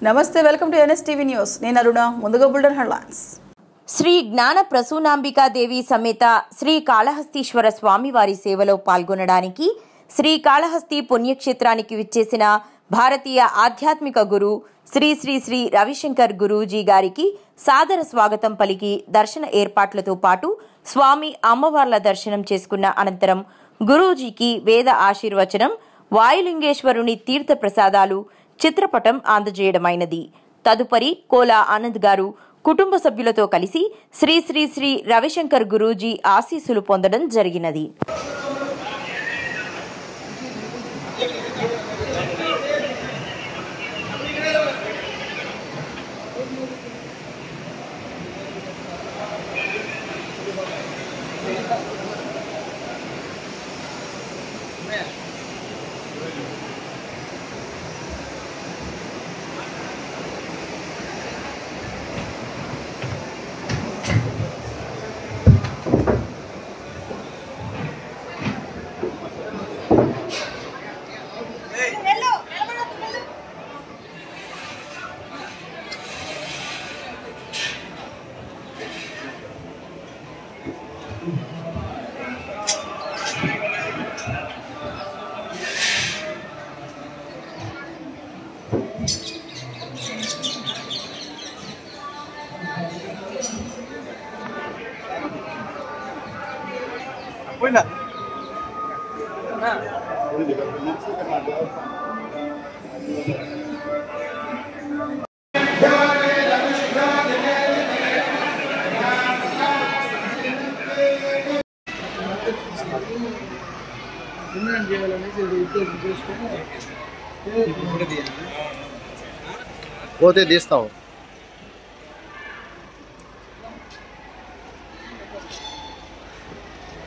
నమస్తే, welcome to NSTV news. నేను అరుణ. ముందుగా బుల్డన్ హెడ్లైన్స్. శ్రీ జ్ఞాన ప్రసూనాంబికాదేవి సమేత శ్రీ కాళహస్తీశ్వర స్వామి వారి సేవలో పాల్గొనడానికి శ్రీ కాళహస్తి పుణ్యక్షేత్రానికి విచ్చేసిన భారతీయ ఆధ్యాత్మిక గురు శ్రీ శ్రీ శ్రీ రవిశంకర్ గురూజీ గారికి సాదర స్వాగతం పలికి దర్శన ఏర్పాట్లతో పాటు స్వామి అమ్మవార్ల దర్శనం చేసుకున్న అనంతరం గురూజీకి వేద ఆశీర్వచనం, వాయులింగేశ్వరుని తీర్థ ప్రసాదాలు, చిత్రపటం అందజేయడమైనది. తదుపరి కోలా ఆనంద్ గారు కుటుంబ సభ్యులతో కలిసి శ్రీ శ్రీ శ్రీ రవిశంకర్ గురూజీ ఆశీస్సులు పొందడం జరిగినది. పోతే తీస్తావు.